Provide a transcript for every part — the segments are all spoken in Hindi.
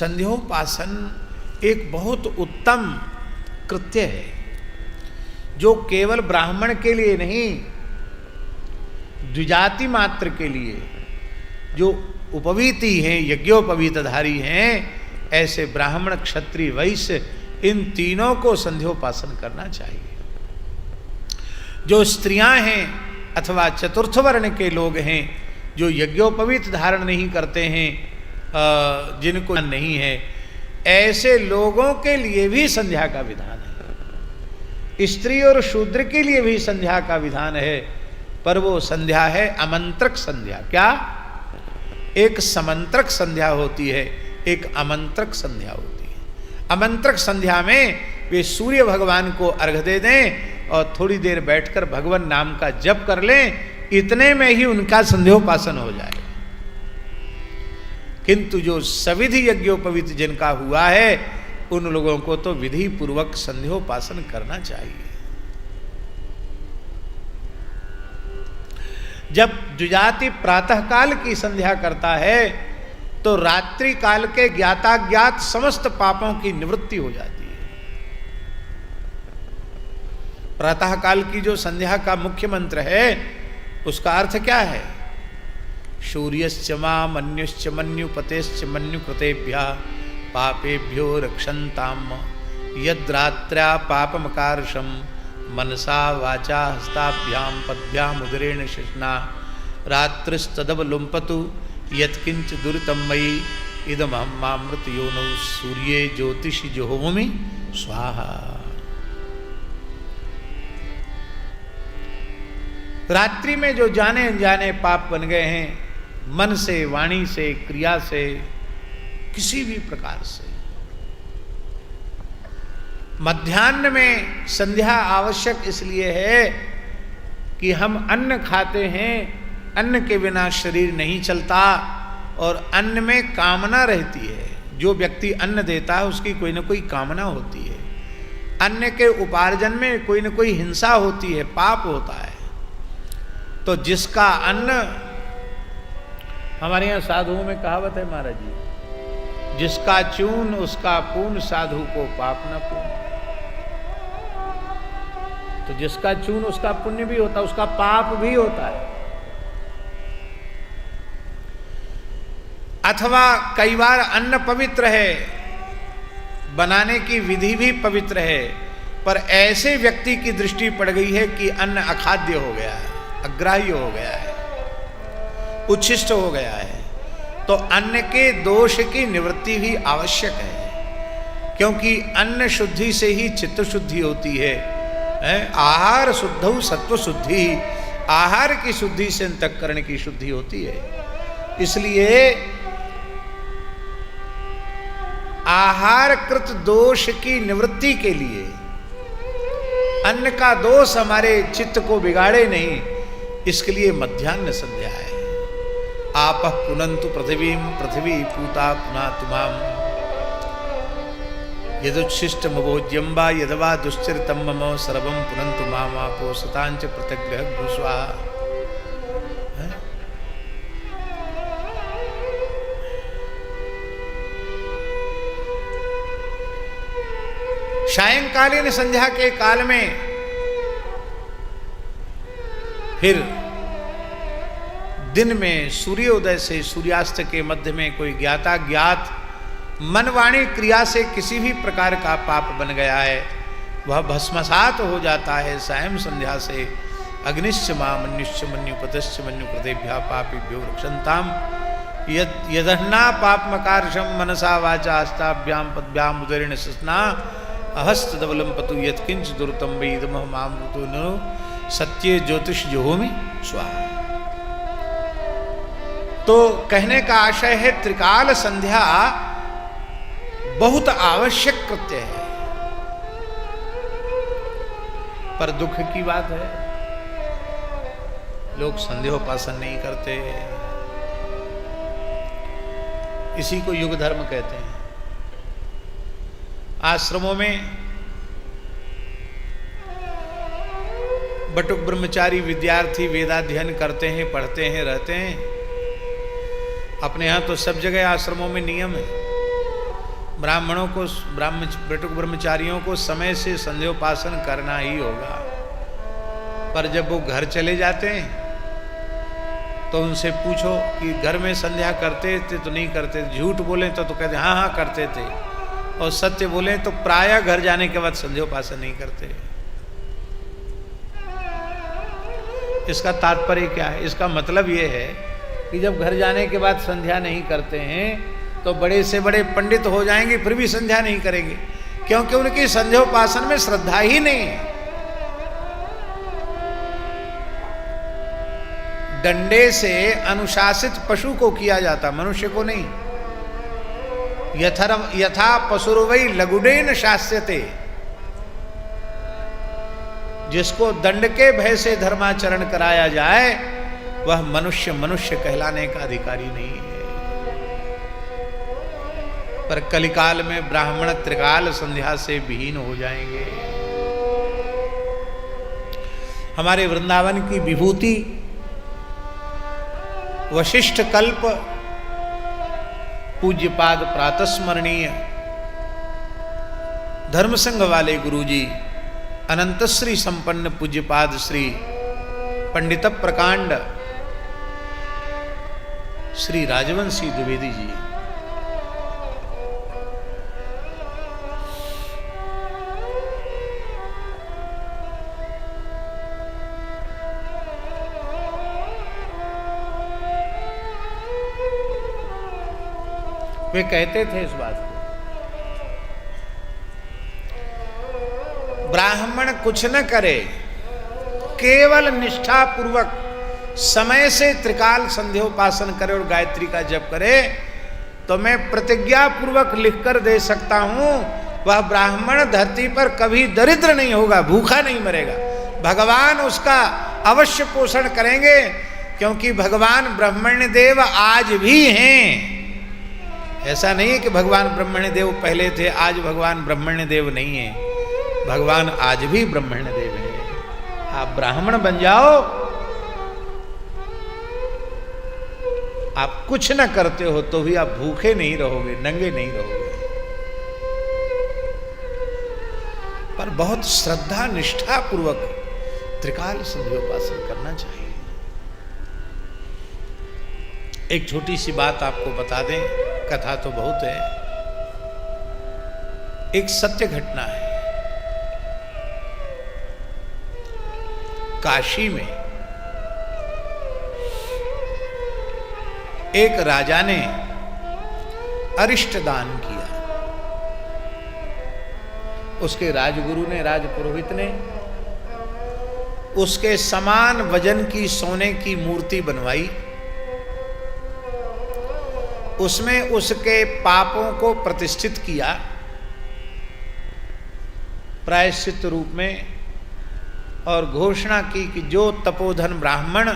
संध्योपासन एक बहुत उत्तम कृत्य है, जो केवल ब्राह्मण के लिए नहीं, द्विजाति मात्र के लिए, जो उपवीति हैं, यज्ञोपवीतधारी हैं, ऐसे ब्राह्मण, क्षत्रिय, वैश्य, इन तीनों को संध्योपासन करना चाहिए। जो स्त्रियां हैं अथवा चतुर्थ वर्ण के लोग हैं, जो यज्ञोपवीत धारण नहीं करते हैं, जिनको नहीं है, ऐसे लोगों के लिए भी संध्या का विधान है। स्त्री और शूद्र के लिए भी संध्या का विधान है, पर वो संध्या है आमंत्रक संध्या। क्या? एक समंत्रक संध्या होती है, एक आमंत्रक संध्या होती है। आमंत्रक संध्या में वे सूर्य भगवान को अर्घ दे दें और थोड़ी देर बैठकर भगवान नाम का जप कर लें, इतने में ही उनका संध्योपासन हो जाए। किंतु जो सविधि यज्ञोपवीत जिनका हुआ है, उन लोगों को तो विधि पूर्वक संध्योपासन करना चाहिए। जब द्विजाति प्रातः काल की संध्या करता है, तो रात्रि काल के ज्ञाताज्ञात समस्त पापों की निवृत्ति हो जाती है। प्रातः काल की जो संध्या का मुख्य मंत्र है, उसका अर्थ क्या है? सूर्यश्च मन्युश्च मन्युपतेश्च मन्युकृतेभ्यः पापेभ्यो रक्षन्ताम यद्रात्र्या पापमकार्षं मनसा वाचा हस्ताभ्यां पद्भ्यां उदरेण शिश्ना रात्रिस्तदवलुम्पतु यत्किंच दुरितं मयि इदमहमामृत योनौ सूर्ये ज्योतिषि जुहोमि स्वाहा। रात्रि में जो जाने अनजाने पाप बन गए हैं, मन से, वाणी से, क्रिया से, किसी भी प्रकार से, मध्याह्न में संध्या आवश्यक इसलिए है कि हम अन्न खाते हैं, अन्न के बिना शरीर नहीं चलता, और अन्न में कामना रहती है। जो व्यक्ति अन्न देता है उसकी कोई ना कोई कामना होती है। अन्न के उपार्जन में कोई ना कोई हिंसा होती है, पाप होता है। तो जिसका अन्न, हमारे यहाँ साधुओं में कहावत है महाराज जी, जिसका चून उसका पून, साधु को पाप न पून। तो जिसका चून उसका पुण्य भी होता है, उसका पाप भी होता है। अथवा कई बार अन्न पवित्र है, बनाने की विधि भी पवित्र है, पर ऐसे व्यक्ति की दृष्टि पड़ गई है कि अन्न अखाद्य हो गया है, अग्राह्य हो गया है, उच्छिष्ट हो गया है, तो अन्न के दोष की निवृत्ति भी आवश्यक है। क्योंकि अन्न शुद्धि से ही चित्त शुद्धि होती है। आहार शुद्धौ सत्व शुद्धि, आहार की शुद्धि से अंतःकरण की शुद्धि होती है। इसलिए आहारकृत दोष की निवृत्ति के लिए, अन्न का दोष हमारे चित्त को बिगाड़े नहीं, इसके लिए मध्याह्न संध्या है। आपः पुनन्तु पृथिवीं पृथिवी पूता पुनातुमाम यदुच्छिष्टमभोज्यं वा यदवा दुश्चरितं मम सर्वं पुनन्तु मामापो सतांच प्रतिग्रह भूस्वा। सायंकालीन संध्या के काल में फिर दिन में सूर्योदय से सूर्यास्त के मध्य में कोई ज्ञाता ज्ञात मनवाणी क्रिया से किसी भी प्रकार का पाप बन गया है, वह भस्मसात हो जाता है। सायं संध्या से अग्निश्च मन्युश्च मन्युपतश्च मन्युकृतेभ्यः पापेभ्यो रक्षन्ताम यदह्ना पापमकार्षं मनसा वाचा हस्ताभ्यां पद्भ्यां उदरेण शिश्ना अहस्तदवलंपतु यत्किंच दुर्तम वैदमहमामृतो नो सत्ये ज्योतिष जुहोमि स्वाहा। तो कहने का आशय है, त्रिकाल संध्या बहुत आवश्यक कृत्य है, पर दुख की बात है लोग संध्योपासन नहीं करते। इसी को युग धर्म कहते हैं। आश्रमों में बटुक ब्रह्मचारी विद्यार्थी वेदाध्ययन करते हैं, पढ़ते हैं, रहते हैं। अपने यहाँ तो सब जगह आश्रमों में नियम है ब्राह्मणों को ब्रह्मचारियों को समय से संध्योपासन करना ही होगा। पर जब वो घर चले जाते हैं तो उनसे पूछो कि घर में संध्या करते थे तो नहीं करते, झूठ बोले तो कहते हाँ हाँ करते थे, और सत्य बोले तो प्रायः घर जाने के बाद संध्योपासन नहीं करते। इसका तात्पर्य क्या है? इसका मतलब ये है कि जब घर जाने के बाद संध्या नहीं करते हैं तो बड़े से बड़े पंडित हो जाएंगे फिर भी संध्या नहीं करेंगे, क्योंकि उनकी संध्योपासन में श्रद्धा ही नहीं है। डंडे से अनुशासित पशु को किया जाता, मनुष्य को नहीं। यथा पशुर्वै लघुडेन शास्यते, जिसको दंड के भय से धर्माचरण कराया जाए वह मनुष्य मनुष्य कहलाने का अधिकारी नहीं है। पर कलिकाल में ब्राह्मण त्रिकाल संध्या से विहीन हो जाएंगे। हमारे वृंदावन की विभूति वशिष्ठ कल्प पूज्यपाद प्रातस्मरणीय धर्म संघ वाले गुरुजी अनंत श्री संपन्न पूज्यपाद श्री पंडित प्रकांड श्री राजवंशी द्विवेदी जी, वे कहते थे इस बात को, ब्राह्मण कुछ न करे, केवल निष्ठा पूर्वक समय से त्रिकाल संध्योपासन करे और गायत्री का जप करे तो मैं प्रतिज्ञा पूर्वक लिखकर दे सकता हूं वह ब्राह्मण धरती पर कभी दरिद्र नहीं होगा, भूखा नहीं मरेगा। भगवान उसका अवश्य पोषण करेंगे, क्योंकि भगवान ब्रह्मण्य देव आज भी हैं। ऐसा नहीं है कि भगवान ब्रह्मण्य देव पहले थे आज भगवान ब्रह्मण्य देव नहीं है, भगवान आज भी ब्रह्मण्य देव है। आप ब्राह्मण बन जाओ, आप कुछ न करते हो तो भी आप भूखे नहीं रहोगे, नंगे नहीं रहोगे। पर बहुत श्रद्धा निष्ठा पूर्वक त्रिकाल संध्योपासन करना चाहिए। एक छोटी सी बात आपको बता दें, कथा तो बहुत है, एक सत्य घटना है। काशी में एक राजा ने अरिष्ट दान किया। उसके राजगुरु ने, राजपुरोहित ने उसके समान वजन की सोने की मूर्ति बनवाई, उसमें उसके पापों को प्रतिष्ठित किया प्रायश्चित रूप में, और घोषणा की कि जो तपोधन ब्राह्मण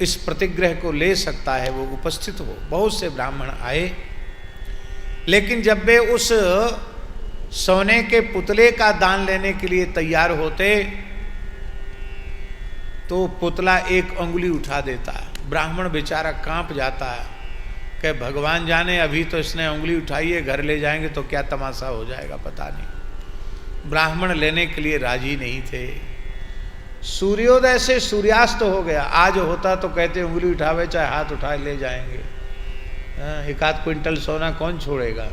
इस प्रतिग्रह को ले सकता है वो उपस्थित हो। बहुत से ब्राह्मण आए, लेकिन जब वे उस सोने के पुतले का दान लेने के लिए तैयार होते तो पुतला एक अंगुली उठा देता। ब्राह्मण बेचारा कांप जाता है कि भगवान जाने, अभी तो इसने उंगली उठाई है, घर ले जाएंगे तो क्या तमाशा हो जाएगा पता नहीं। ब्राह्मण लेने के लिए राजी नहीं थे। सूर्योदय से सूर्यास्त हो गया। आज होता तो कहते उंगली उठावे चाहे हाथ उठाए ले जाएंगे, एक आध क्विंटल सोना कौन छोड़ेगा।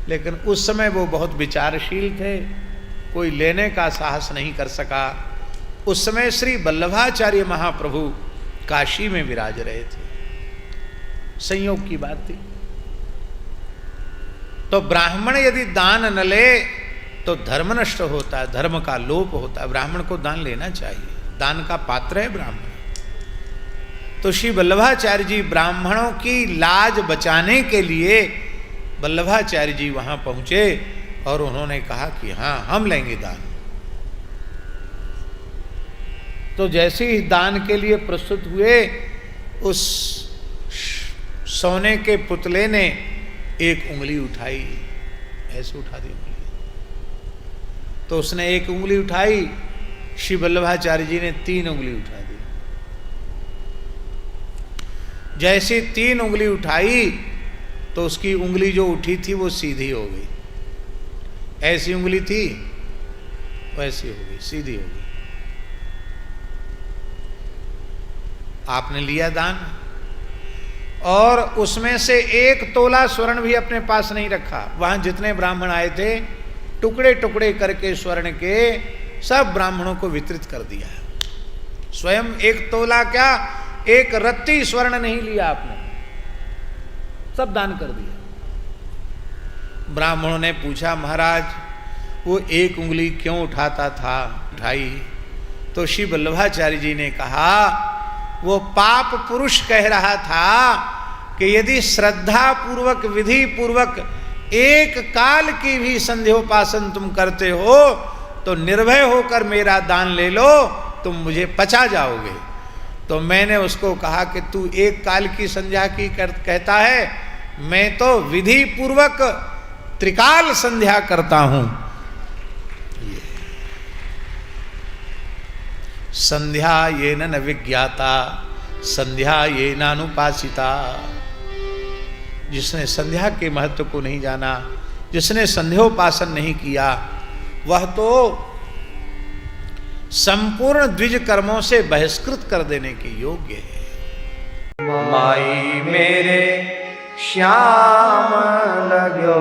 लेकिन उस समय वो बहुत विचारशील थे, कोई लेने का साहस नहीं कर सका। उस समय श्री वल्लभाचार्य महाप्रभु काशी में विराज रहे थे। संयोग की बात थी। तो ब्राह्मण यदि दान न ले तो धर्म नष्ट होता है, धर्म का लोप होता है। ब्राह्मण को दान लेना चाहिए, दान का पात्र है ब्राह्मण। तो श्री वल्लभाचार्य जी ब्राह्मणों की लाज बचाने के लिए वल्लभाचार्य जी वहां पहुंचे और उन्होंने कहा कि हाँ हम लेंगे दान। तो जैसे ही दान के लिए प्रस्तुत हुए, उस सोने के पुतले ने एक उंगली उठाई, ऐसे उठा दी उंगली। तो उसने एक उंगली उठाई, श्री वल्लभाचार्य जी ने 3 उंगली उठा दी। जैसे 3 उंगली उठाई तो उसकी उंगली जो उठी थी वो सीधी हो गई। ऐसी उंगली थी वैसी हो गई, सीधी हो गई। आपने लिया दान और उसमें से 1 तोला स्वर्ण भी अपने पास नहीं रखा। वहां जितने ब्राह्मण आए थे टुकड़े टुकड़े करके स्वर्ण के सब ब्राह्मणों को वितरित कर दिया। स्वयं 1 तोला क्या, 1 रत्ती स्वर्ण नहीं लिया आपने, सब दान कर दिया। ब्राह्मणों ने पूछा महाराज वो 1 उंगली क्यों उठाता था? उठाई तो श्री वल्लभाचार्य जी ने कहा वो पाप पुरुष कह रहा था कि यदि श्रद्धा पूर्वक विधि पूर्वक 1 काल की भी संध्योपासन तुम करते हो तो निर्भय होकर मेरा दान ले लो, तुम मुझे पचा जाओगे। तो मैंने उसको कहा कि तू 1 काल की संध्या की कहता है, मैं तो विधि पूर्वक त्रिकाल संध्या करता हूं। संध्या ये न विज्ञाता संध्या ये नानुपासिता। जिसने संध्या के महत्व को नहीं जाना, जिसने संध्योपासन नहीं किया, वह तो संपूर्ण द्विज कर्मों से बहिष्कृत कर देने के योग्य है। माई मेरे श्याम लगो